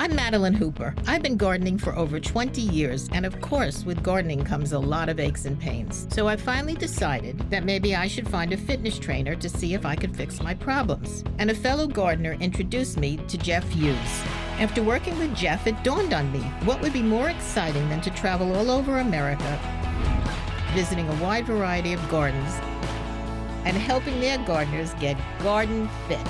I'm Madeline Hooper. I've been gardening for over 20 years, and of course, with gardening comes a lot of aches and pains. So I finally decided that maybe I should find a fitness trainer to see if I could fix my problems. And a fellow gardener introduced me to Jeff Hughes. After working with Jeff, it dawned on me what would be more exciting than to travel all over America, visiting a wide variety of gardens, and helping their gardeners get garden fit.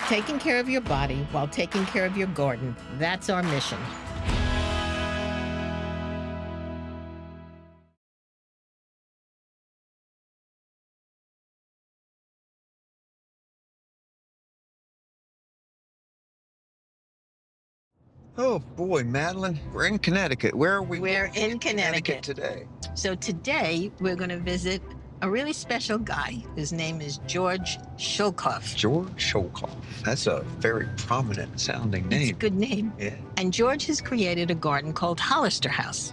Taking care of your body while taking care of your garden, that's our mission. Oh boy, Madeline, we're in Connecticut. Where are we? We're in Connecticut today. So today we're going to visit a really special guy. His name is George Shulkoff. George Shulkoff. That's a very prominent sounding name. It's a good name. Yeah. And George has created a garden called Hollister House.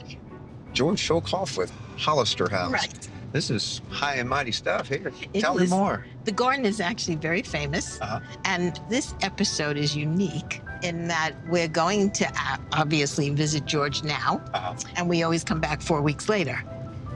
George Shulkoff with Hollister House. Right. This is high and mighty stuff here. It Tell me is. more. The garden is actually very famous. And this episode is unique in that we're going to obviously visit George now. And we always come back 4 weeks later.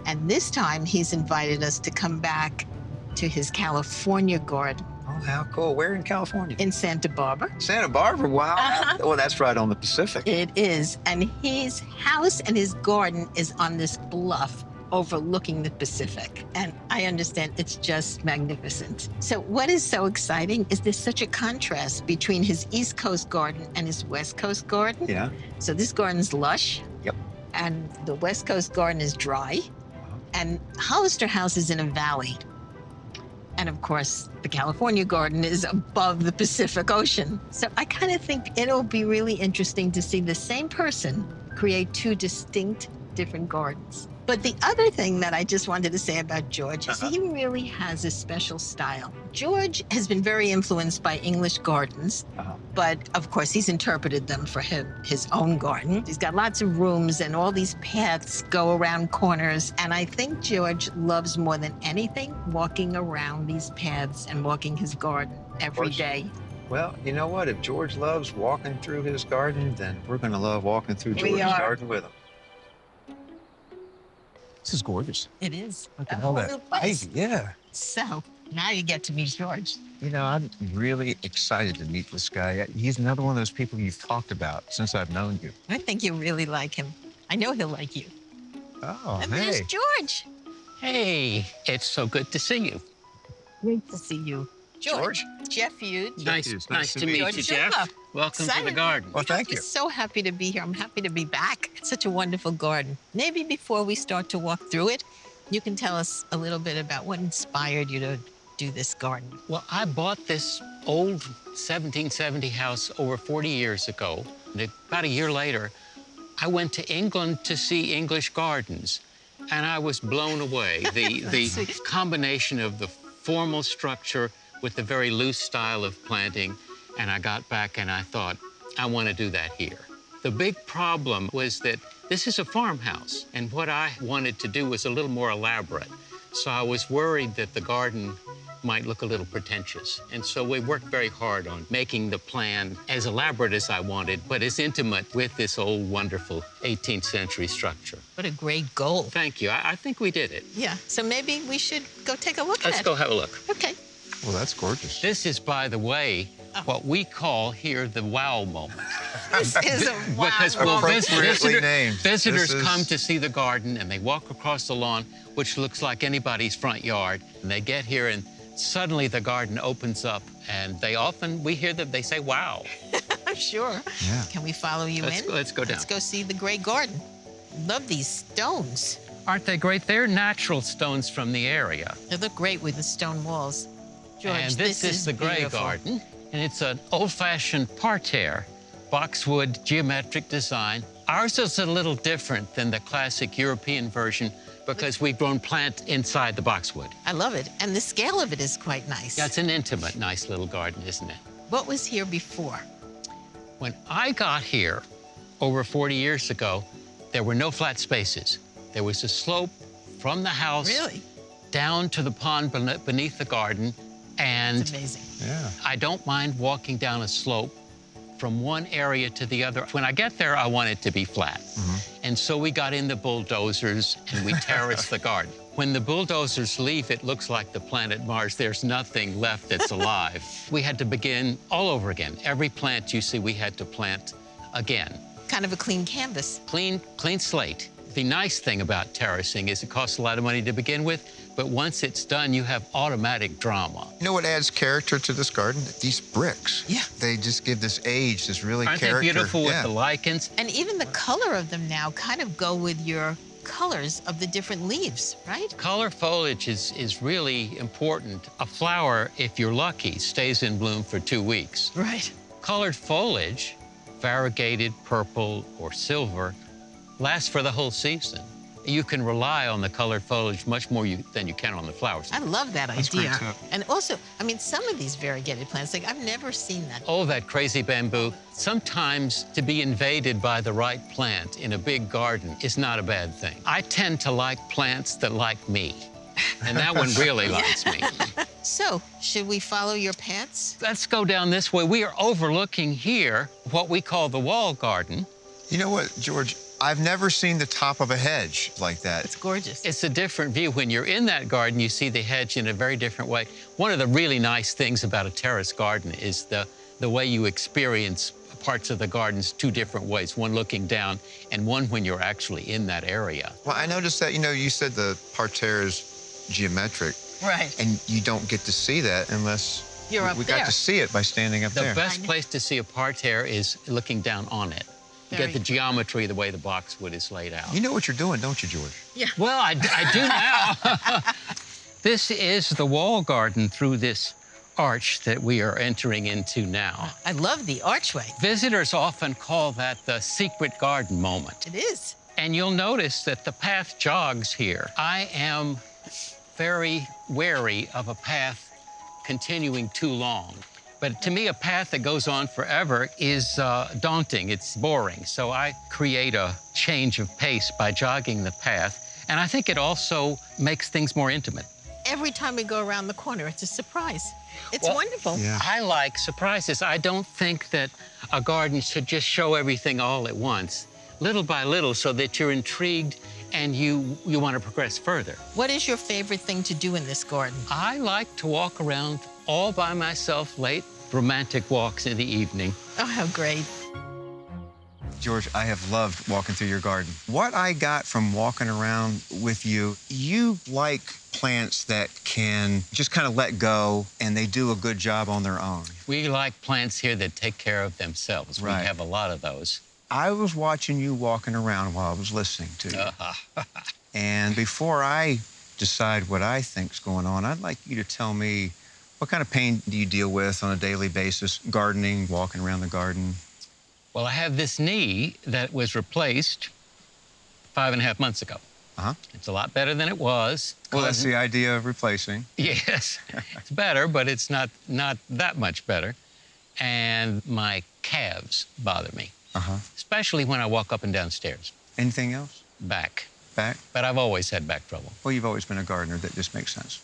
And this time he's invited us to come back to his California garden. Oh, how cool. Where in California? In Santa Barbara. Santa Barbara, wow. Well, that's right on the Pacific. It is. And his house and his garden is on this bluff overlooking the Pacific. And I understand it's just magnificent. So what is so exciting is there's such a contrast between his East Coast garden and his West Coast garden. Yeah. So this garden's lush. Yep. And the West Coast garden is dry. And Hollister House is in a valley. And of course, the California garden is above the Pacific Ocean. So I kind of think it'll be really interesting to see the same person create two distinct different gardens. But the other thing that I just wanted to say about George is he really has a special style. George has been very influenced by English gardens, but of course he's interpreted them for his own garden. He's got lots of rooms and all these paths go around corners. And I think George loves more than anything walking around these paths and walking his garden every day. Well, you know what? If George loves walking through his garden, then we're going to love walking through George's garden with him. This is gorgeous. It is. Look at all that ivy. Yeah. So now you get to meet George. You know, I'm really excited to meet this guy. He's another one of those people you've talked about since I've known you. I think you really like him. I know he'll like you. Oh, And hey. there's George. Hey, it's so good to see you. Great to see you. George. Jeff Hughes. Nice to meet you, Jeff. Shulkoff. Welcome to the Excited. garden. Well, thank you. I'm so happy to be here. I'm happy to be back. It's such a wonderful garden. Maybe before we start to walk through it, you can tell us a little bit about what inspired you to do this garden. Well, I bought this old 1770 house over 40 years ago. And about a year later, I went to England to see English gardens, and I was blown away. The sweet. combination of the formal structure with the very loose style of planting, and I got back and I thought, I want to do that here. The big problem was that this is a farmhouse, and what I wanted to do was a little more elaborate. So I was worried that the garden might look a little pretentious. And so we worked very hard on making the plan as elaborate as I wanted, but as intimate with this old, wonderful 18th century structure. What a great goal. Thank you. I think we did it. Yeah, so maybe we should go take a look at it. Let's go have a look. Okay. Well, that's gorgeous. This is, by the way, what we call here the wow moment. This is a wow Because well, moment. Appropriately named. visitors This is- come to see the garden and they walk across the lawn, which looks like anybody's front yard. And they get here and suddenly the garden opens up and we hear them, they say, wow. Sure. Yeah. Can we follow you in? Let's go down. Let's go see the great garden. Love these stones. Aren't they great? They're natural stones from the area. They look great with the stone walls. George, And this is the Grey beautiful. Garden. And it's an old-fashioned parterre, boxwood geometric design. Ours is a little different than the classic European version because we've grown plant inside the boxwood. I love it. And the scale of it is quite nice. Yeah, it's an intimate, nice little garden, isn't it? What was here before? When I got here over 40 years ago, there were no flat spaces. There was a slope from the house Really? down to the pond beneath the garden. And It's amazing. Yeah. I don't mind walking down a slope from one area to the other. When I get there, I want it to be flat. And so we got in the bulldozers and we terraced the garden. When the bulldozers leave, it looks like the planet Mars. There's nothing left that's alive. We had to begin all over again. Every plant you see, we had to plant again. Kind of a clean canvas. Clean slate. The nice thing about terracing is it costs a lot of money to begin with, but once it's done, you have automatic drama. You know what adds character to this garden? These bricks. Yeah. They just give this age, this really Aren't character. they beautiful with the lichens? And even the color of them now kind of go with your colors of the different leaves, right? Color foliage is really important. A flower, if you're lucky, stays in bloom for 2 weeks. Right. Colored foliage, variegated purple or silver, lasts for the whole season. You can rely on the colored foliage much more than you can on the flowers. I love that That's a great idea. tip. And also, I mean, some of these variegated plants, like I've never seen that. Oh, that crazy bamboo. Sometimes to be invaded by the right plant in a big garden is not a bad thing. I tend to like plants that like me. And that one really likes me. So, should we follow your paths? Let's go down this way. We are overlooking here what we call the wall garden. You know what, George? I've never seen the top of a hedge like that. It's gorgeous. It's a different view. When you're in that garden, you see the hedge in a very different way. One of the really nice things about a terrace garden is the way you experience parts of the gardens 2 different ways, one looking down and one when you're actually in that area. Well, I noticed that, you said the parterre is geometric, Right. and you don't get to see that unless You're up we there. got to see it by standing up The there. best place to see a parterre is looking down on it. You Very get the geometry, the way the boxwood is laid out. You know what you're doing, don't you, George? Yeah. Well, I do now. This is the wall garden through this arch that we are entering into now. I love the archway. Visitors often call that the secret garden moment. It is. And you'll notice that the path jogs here. I am very wary of a path continuing too long. But to me, a path that goes on forever is daunting. It's boring. So I create a change of pace by jogging the path. And I think it also makes things more intimate. Every time we go around the corner, it's a surprise. It's Well, wonderful. Yeah. I like surprises. I don't think that a garden should just show everything all at once, little by little, so that you're intrigued and you want to progress further. What is your favorite thing to do in this garden? I like to walk around all by myself late, romantic walks in the evening. Oh, how great. George, I have loved walking through your garden. What I got from walking around with you, you like plants that can just kind of let go and they do a good job on their own. We like plants here that take care of themselves. Right. We have a lot of those. I was watching you walking around while I was listening to you. And before I decide what I think's going on, I'd like you to tell me what kind of pain do you deal with on a daily basis, gardening, walking around the garden? Well, I have this knee that was replaced 5.5 months ago. Uh-huh. It's a lot better than it was. Well, that's the idea of replacing. Yes, it's better, but it's not that much better. And my calves bother me, Uh-huh. especially when I walk up and down stairs. Anything else? Back. Back? But I've always had back trouble. Well, you've always been a gardener. That just makes sense.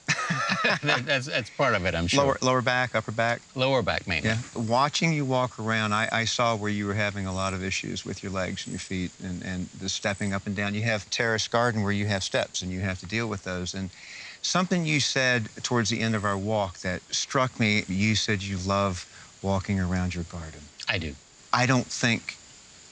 That's part of it, I'm sure. Lower back, upper back? Lower back, mainly. Yeah. Watching you walk around, I saw where you were having a lot of issues with your legs and your feet and the stepping up and down. You have terrace garden where you have steps and you have to deal with those. And something you said towards the end of our walk that struck me, you said you love walking around your garden. I do. I don't think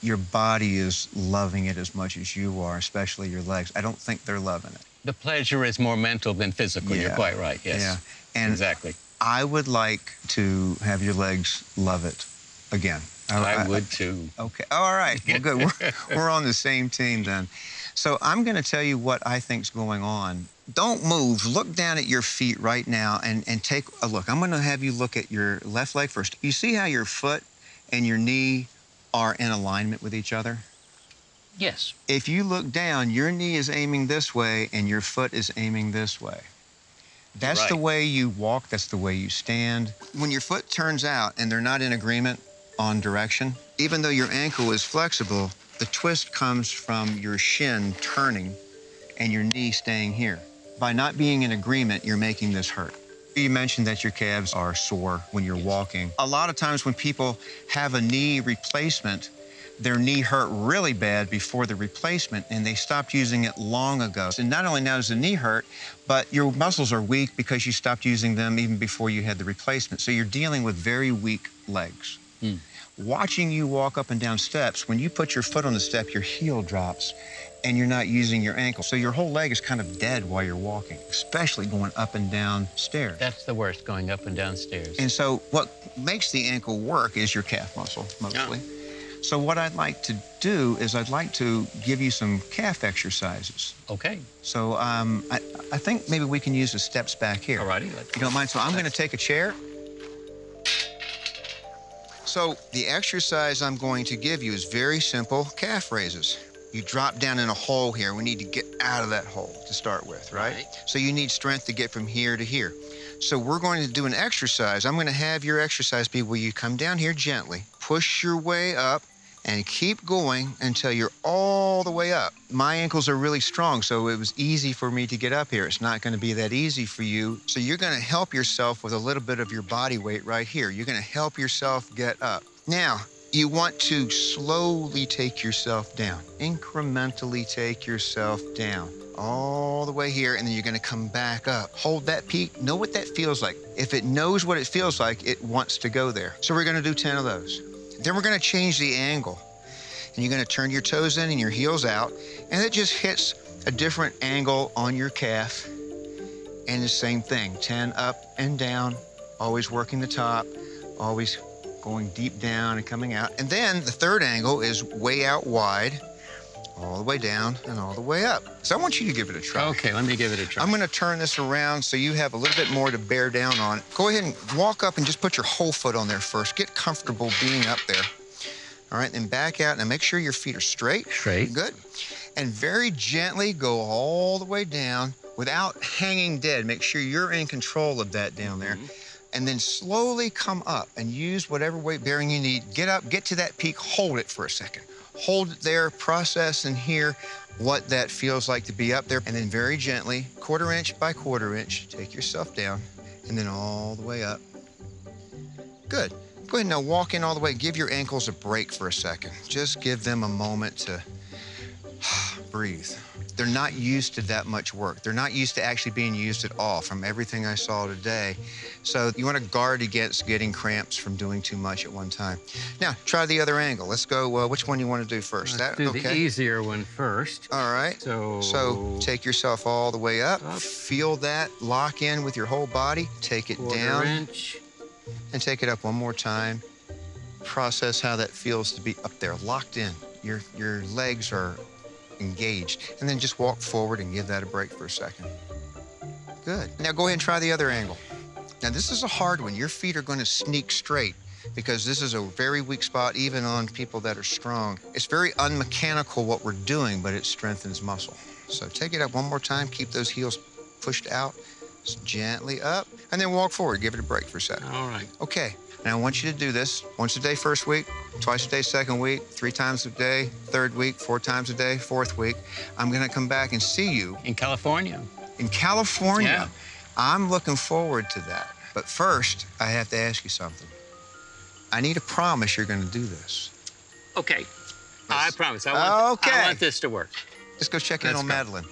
your body is loving it as much as you are, especially your legs. I don't think they're loving it. The pleasure is more mental than physical. Yeah. You're quite right, yes. Yeah. And exactly. I would like to have your legs love it again. I would too. Okay. All right. Well, good. We're on the same team then. So I'm going to tell you what I think's going on. Don't move. Look down at your feet right now and take a look. I'm going to have you look at your left leg first. You see how your foot and your knee are in alignment with each other? Yes. If you look down, your knee is aiming this way and your foot is aiming this way. That's Right. the way you walk. That's the way you stand. When your foot turns out and they're not in agreement on direction, even though your ankle is flexible, the twist comes from your shin turning and your knee staying here. By not being in agreement, you're making this hurt. You mentioned that your calves are sore when you're walking. A lot of times when people have a knee replacement, their knee hurt really bad before the replacement, and they stopped using it long ago. And not only now does the knee hurt, but your muscles are weak because you stopped using them even before you had the replacement. So you're dealing with very weak legs. Watching you walk up and down steps, when you put your foot on the step, your heel drops, and you're not using your ankle. So your whole leg is kind of dead while you're walking, especially going up and down stairs. That's the worst, going up and down stairs. And so what makes the ankle work is your calf muscle, mostly. So what I'd like to do is I'd like to give you some calf exercises. Okay. So I think maybe we can use the steps back here. All righty. If you don't mind. So I'm going to take a chair. So the exercise I'm going to give you is very simple calf raises. You drop down in a hole here. We need to get out of that hole to start with, right? So you need strength to get from here to here. So we're going to do an exercise. I'm going to have your exercise be where you come down here gently, push your way up, and keep going until you're all the way up. My ankles are really strong, so it was easy for me to get up here. It's not going to be that easy for you. So you're going to help yourself with a little bit of your body weight right here. You're going to help yourself get up. Now, you want to slowly take yourself down, incrementally take yourself down, all the way here, and then you're going to come back up. Hold that peak. Know what that feels like. If it knows what it feels like, it wants to go there. So we're going to do 10 of those. Then we're going to change the angle, and you're going to turn your toes in and your heels out, and it just hits a different angle on your calf. And the same thing, 10 up and down, always working the top, always going deep down and coming out. And then the third angle is way out wide, all the way down and all the way up. So I want you to give it a try. Okay, let me give it a try. I'm going to turn this around so you have a little bit more to bear down on. Go ahead and walk up and just put your whole foot on there first. Get comfortable being up there. All right, then back out and make sure your feet are straight. Straight. Good. And very gently go all the way down without hanging dead. Make sure you're in control of that down there. And then slowly come up and use whatever weight bearing you need. Get up, get to that peak, hold it for a second. Hold it there, process and hear what that feels like to be up there. And then very gently, quarter inch by quarter inch, take yourself down and then all the way up. Good. Go ahead now, walk in all the way. Give your ankles a break for a second. Just give them a moment to breathe. They're not used to that much work. They're not used to actually being used at all from everything I saw today. So you want to guard against getting cramps from doing too much at one time. Now, try the other angle. Let's go, which one you want to do first? Let's do the easier one first. All right. So take yourself all the way up. Feel that. Lock in with your whole body. Take it down. Inch. And take it up one more time. Process how that feels to be up there, locked in. Your legs are engaged. And then just walk forward and give that a break for a second. Good. Now go ahead and try the other angle. Now this is a hard one. Your feet are going to sneak straight because this is a very weak spot even on people that are strong. It's very unmechanical what we're doing, but it strengthens muscle. So take it up one more time. Keep those heels pushed out. Just gently up. And then walk forward. Give it a break for a second. All right. Okay. Now I want you to do this once a day first week, twice a day second week, 3 times a day third week, 4 times a day fourth week. I'm going to come back and see you. In California. In California. Yeah. I'm looking forward to that. But first, I have to ask you something. I need a promise you're going to do this. Okay. I promise. I want this to work. Let's go check in on Madeline.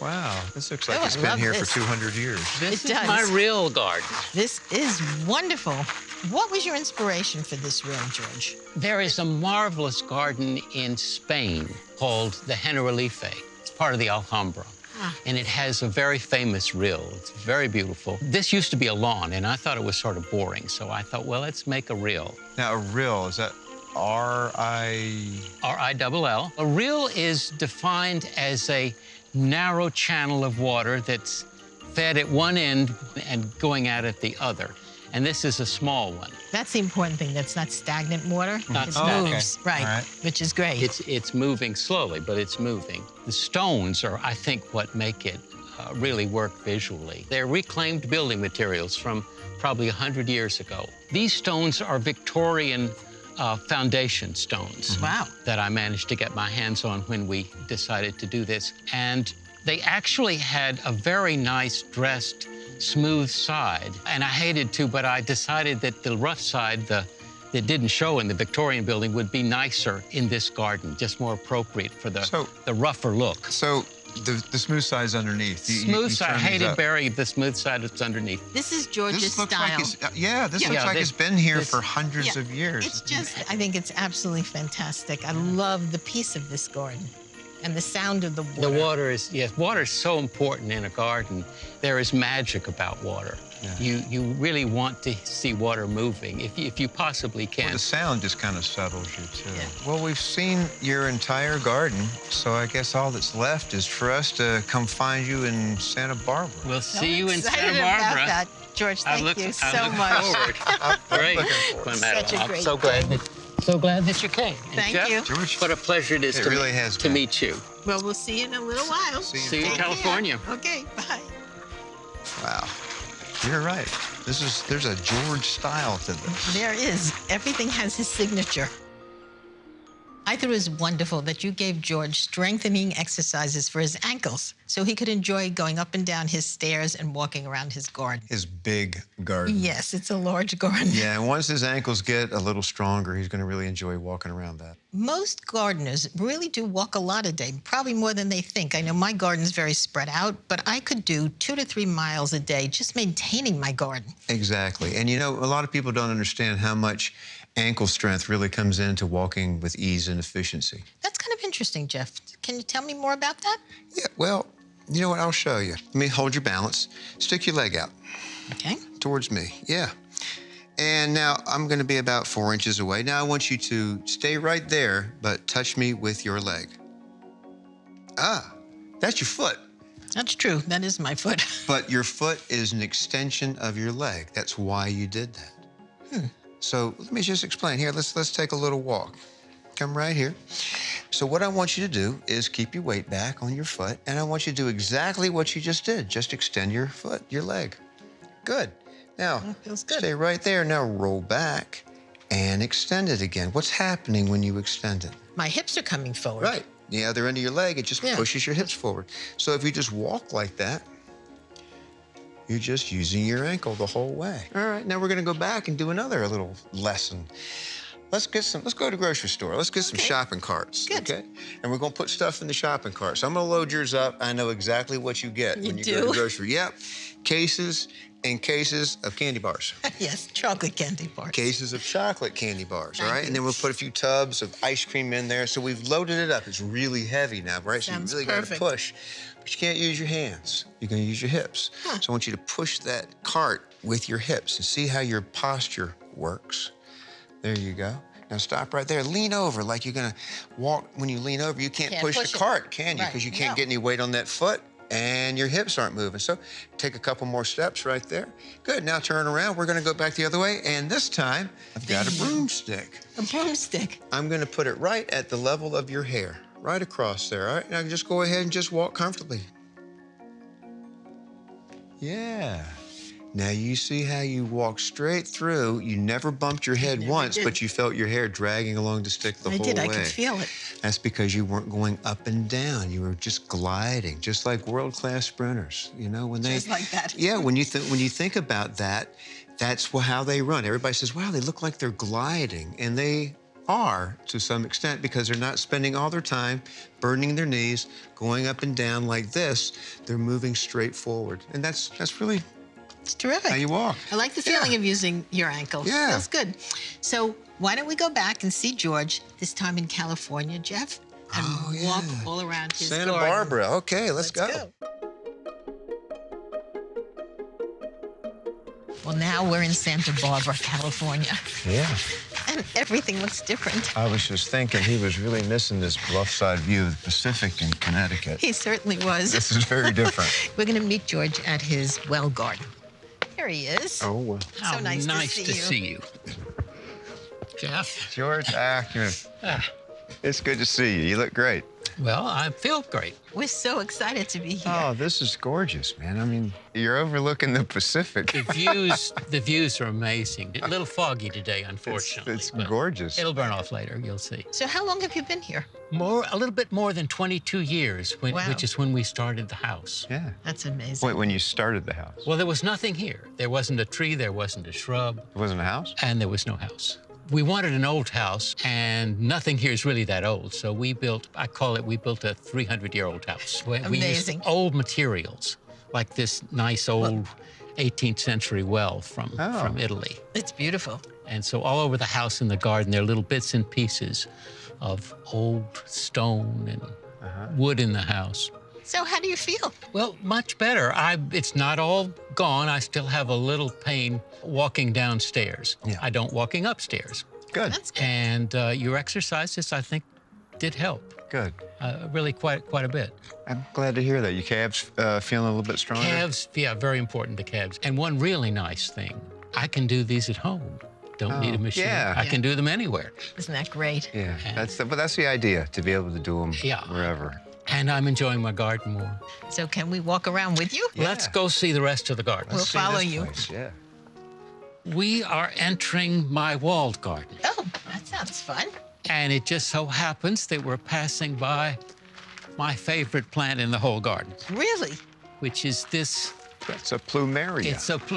Wow, this looks like Oh, it's I been love here this. for 200 years. This It is does. my real garden. This is wonderful. What was your inspiration for this room, George? There is a marvelous garden in Spain called the Generalife. It's part of the Alhambra. And it has a very famous rill. It's very beautiful. This used to be a lawn, and I thought it was sort of boring. So I thought, well, let's make a rill. Now, a rill, is that R-I... R-I-double-L. A rill is defined as a narrow channel of water that's fed at one end and going out at the other. And this is a small one. That's the important thing. That's not stagnant water. Not it stagnant. moves, right, All right. which is great. It's moving slowly, but it's moving. The stones are, I think, what make it really work visually. They're reclaimed building materials from probably 100 years ago. These stones are Victorian foundation stones. Wow. That I managed to get my hands on when we decided to do this. And They actually had a very nice dressed, smooth side. And I hated to, but I decided that the rough side, that didn't show in the Victorian building, would be nicer in this garden, just more appropriate for the rougher look. So the smooth side's underneath. Smooth side, I turn these hated up. Barry, the smooth side that's underneath. This is George's This looks style. like it's, this looks like it's this- been here this- for hundreds Yeah, of years. It's just, I think it's absolutely fantastic. I love the peace of this garden and the sound of the water. The water is, yes, water is so important in a garden. There is magic about water. Yeah. You really want to see water moving, if you possibly Well, can. the sound just kind of settles you, too. Yeah. Well, we've seen your entire garden, so I guess all that's left is for us to come find you in Santa Barbara. We'll So see you in excited Santa Barbara. about that. George, I thank look- you I so look much. forward. Great. Such a I'm great so glad that you came. And Thank Jeff, you. George, what a pleasure it is it to, really has to been. meet you. Well, we'll see you in a little while. See See you in Take care. California. Okay, bye. Wow. You're right. There's a George style to this. There is. Everything has his signature. I thought it was wonderful that you gave George strengthening exercises for his ankles so he could enjoy going up and down his stairs and walking around his garden. His big garden. Yes, it's a large garden. Yeah, and once his ankles get a little stronger, he's going to really enjoy walking around that. Most gardeners really do walk a lot a day, probably more than they think. I know my garden's very spread out, but I could do 2 to 3 miles a day just maintaining my garden. Exactly. And you know, a lot of people don't understand how much ankle strength really comes into walking with ease and efficiency. That's kind of interesting, Jeff. Can you tell me more about that? Yeah, well, you know what? I'll show you. Let me hold your balance. Stick your leg out Okay. towards me. Yeah. And now I'm going to be about 4 inches away. Now I want you to stay right there, but touch me with your leg. Ah, that's your foot. That's true. That is my foot. But your foot is an extension of your leg. That's why you did that. So let me just explain. Here, let's take a little walk. Come right here. So what I want you to do is keep your weight back on your foot, and I want you to do exactly what you just did. Just extend your foot, your leg. Good. Now, That feels good. stay right there. Now roll back and extend it again. What's happening when you extend it? My hips are coming forward. Right. The other end of your leg, it just Yeah. pushes your hips forward. So if you just walk like that, you're just using your ankle the whole way. All right, now we're gonna go back and do another little lesson. Let's go to the grocery store. Let's get some Okay. shopping carts. Good. Okay? And we're gonna put stuff in the shopping cart. So I'm gonna load yours up. I know exactly what you get You when you go to do? the grocery. Yep. Cases and cases of candy bars. Yes, chocolate candy bars. Cases of chocolate candy bars, all Thank right? you. And then we'll put a few tubs of ice cream in there. So we've loaded it up. It's really heavy now, right? Sounds So you really got to perfect. push. But you can't use your hands. You're going to use your hips. So I want you to push that cart with your hips and see how your posture works. There you go. Now stop right there. Lean over like you're going to walk. When you lean over, you can't push push the it. cart, can you? Right. Because you can't No. get any weight on that foot. And your hips aren't moving. So take a couple more steps right there. Good, now turn around. We're gonna go back the other way. And this time, I've got a broomstick. A broomstick. I'm gonna put it right at the level of your hair, right across there, all right? Now just go ahead and just walk comfortably. Yeah. Now you see how you walk straight through. You never bumped your head never once, did. but you felt your hair dragging along the stick the I whole did. way. I could feel it. That's because you weren't going up and down. You were just gliding, just like world-class sprinters. You know, when they Just like that. Yeah, when you think about that, that's how they run. Everybody says, "Wow, they look like they're gliding," and they are to some extent because they're not spending all their time burning their knees, going up and down like this. They're moving straight forward, and that's really It's terrific. how you walk. I like the feeling of using your ankle. Yeah. Feels good. So why don't we go back and see George, this time in California, Jeff, and walk all around his Santa garden. Barbara. Okay, let's go. Well, now we're in Santa Barbara, California, Yeah. and everything looks different. I was just thinking he was really missing this bluffside view of the Pacific in Connecticut. He certainly was. This is very different. We're going to meet George at his well garden. Here he is. Oh, well. How So nice to see you. Jeff? George, it's good to see you. You look great. Well, I feel great. We're so excited to be here. Oh, this is gorgeous, man. I mean, you're overlooking the Pacific. The views are amazing. A little foggy today, unfortunately. It's but gorgeous. It'll burn off later, you'll see. So how long have you been here? A little bit more than 22 years, Wow. which is when we started the house. Yeah. That's amazing. Wait, when you started the house? Well, there was nothing here. There wasn't a tree, there wasn't a shrub, It wasn't a house? and there was no house. We wanted an old house, and nothing here is really that old. So we built a 300-year-old house. We used Amazing. old materials, like this nice old 18th century well from Italy. It's beautiful. And so all over the house and the garden, there are little bits and pieces of old stone and wood in the house. So how do you feel? Well, much better. It's not all gone. I still have a little pain walking downstairs. Yeah. I don't walking upstairs. Good. That's good. And your exercises, I think, did help. Good. Really quite a bit. I'm glad to hear that. Your calves feeling a little bit stronger? Calves, yeah, very important to calves. And one really nice thing, I can do these at home. Don't need a machine. yeah. I can do them anywhere. Isn't that great? Yeah, but that's the idea, to be able to do them Yeah. wherever. And I'm enjoying my garden more. So can we walk around with you? Yeah. Let's go see the rest of the garden. We'll See follow this you. place, yeah. We are entering my walled garden. Oh, that sounds fun. And it just so happens that we're passing by my favorite plant in the whole garden, Really? which is this. That's a plumeria.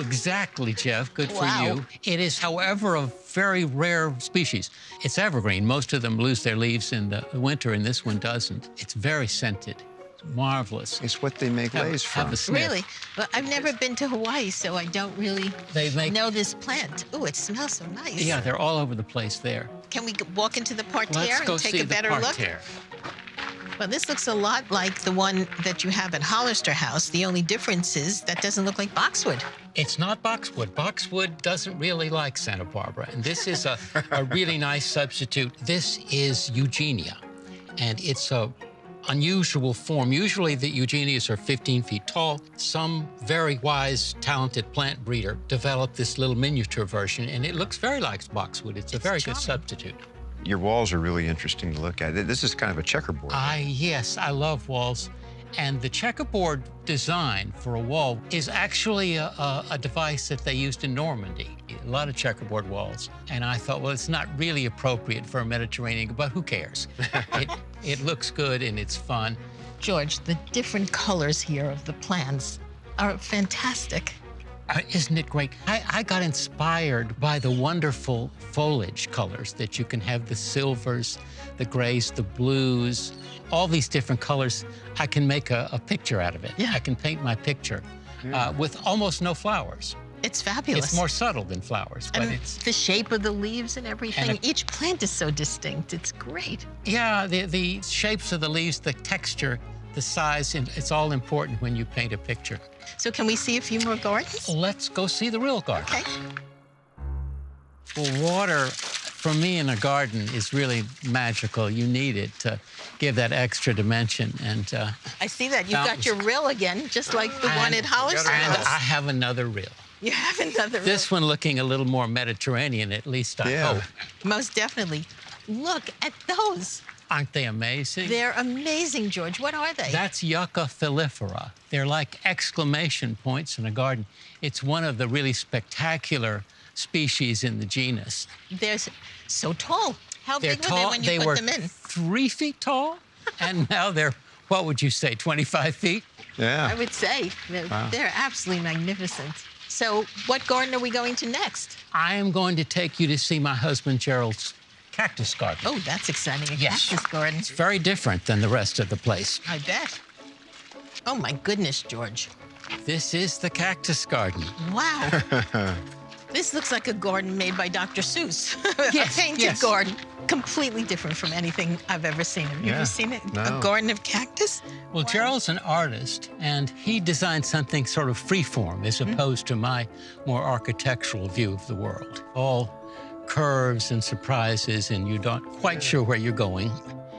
Exactly, Jeff. Good for Wow. you. It is, however, a very rare species. It's evergreen. Most of them lose their leaves in the winter, and this one doesn't. It's very scented. It's marvelous. It's what they make lace Have from. a sniff. Really? Well, I've never been to Hawaii, so I don't really They make. know this plant. Oh, it smells so nice. Yeah, they're all over the place there. Can we walk into the parterre Let's go and take see a the better look? parterre. Well, this looks a lot like the one that you have at Hollister House. The only difference is that doesn't look like boxwood. It's not boxwood. Boxwood doesn't really like Santa Barbara, and this is a really nice substitute. This is Eugenia, and it's a unusual form. Usually the Eugenias are 15 feet tall. Some very wise, talented plant breeder developed this little miniature version, and it looks very like boxwood. It's a very good charming. substitute. Your walls are really interesting to look at. This is kind of a checkerboard. Yes, I love walls. And the checkerboard design for a wall is actually a device that they used in Normandy. A lot of checkerboard walls. And I thought, well, it's not really appropriate for a Mediterranean, but who cares? It looks good and it's fun. George, the different colors here of the plants are fantastic. Isn't it great? I got inspired by the wonderful foliage colors that you can have, the silvers, the grays, the blues, all these different colors. I can make a picture out of it. Yeah. I can paint my picture with almost no flowers. It's fabulous. It's more subtle than flowers, but and it's, the shape of the leaves and everything. And Each plant is so distinct. It's great. yeah, the shapes of the leaves, the texture, the size, and it's all important when you paint a picture. So can we see a few more gardens? Let's go see the real garden. Okay. Well, water, for me in a garden, is really magical. You need it to give that extra dimension. And I see that. You've got Fountains. your rill again, just like the one at Hollister and House. I have another reel. You have another rill. This one looking a little more Mediterranean, at least I Yeah. hope. Most definitely. Look at those. Aren't they amazing? They're amazing, George. What are they? That's Yucca filifera. They're like exclamation points in a garden. It's one of the really spectacular species in the genus. They're so tall. How They're big were tall. they when you were put them in? 3 feet tall, and now they're, what would you say, 25 feet? Yeah. I would say they're absolutely magnificent. So what garden are we going to next? I am going to take you to see my husband Gerald's cactus garden. Oh, that's exciting. A Yes. cactus garden. It's very different than the rest of the place. I bet. Oh, my goodness, George. This is the cactus garden. Wow. This looks like a garden made by Dr. Seuss. Yes, A painted yes. garden. Completely different from anything I've ever seen. Have you Yeah, ever seen it? no. A garden of cactus? Well, Gerald's an artist, and he designed something sort of freeform as opposed to my more architectural view of the world. All curves and surprises, and you're not quite sure where you're going.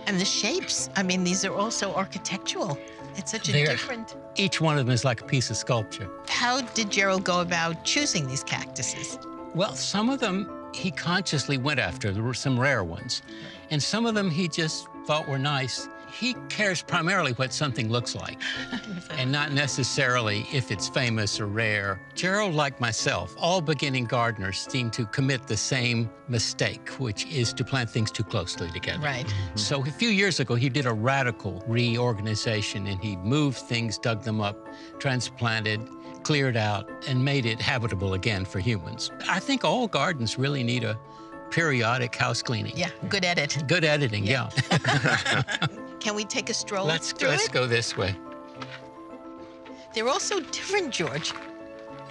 And the shapes. I mean, these are also architectural. It's such a They're- different... Each one of them is like a piece of sculpture. How did Gerald go about choosing these cactuses? Well, some of them he consciously went after. There were some rare ones. And some of them he just thought were nice. He cares primarily what something looks like, and not necessarily if it's famous or rare. Gerald, like myself, all beginning gardeners seem to commit the same mistake, which is to plant things too closely together. Right. So a few years ago, he did a radical reorganization, and he moved things, dug them up, transplanted, cleared out, and made it habitable again for humans. I think all gardens really need a periodic house cleaning. Yeah, good edit. Good editing, yeah. Can we take a stroll Let's through it? go this way. They're all so different, George.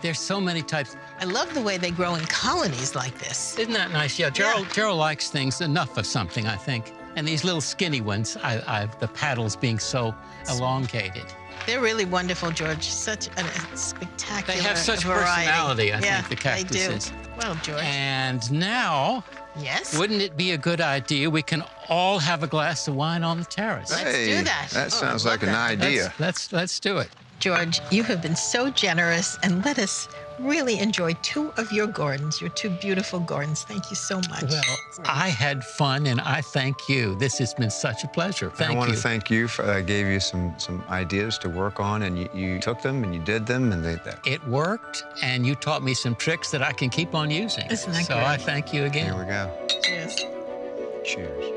There's so many types. I love the way they grow in colonies like this. Isn't that nice? Yeah, Gerald likes things enough of something, I think. And these little skinny ones, the paddles being so elongated. They're really wonderful, George. Such a spectacular They have such variety. personality, I Yeah, think, the cactuses. they do. Well, George. And now, Yes? wouldn't it be a good idea? We can all have a glass of wine on the terrace. Let's Hey, do that. That Oh, sounds I like love an that. idea. Let's do it. George, you have been so generous and let us really enjoy two of your gardens, your two beautiful gardens. Thank you so much. Well, I had fun, and I thank you. This has been such a pleasure. Thank I you. want to thank you. I gave you some ideas to work on, and you took them and you did them, and It worked, and you taught me some tricks that I can keep on using. Isn't that so great? I thank you again. here we go. Cheers. Cheers.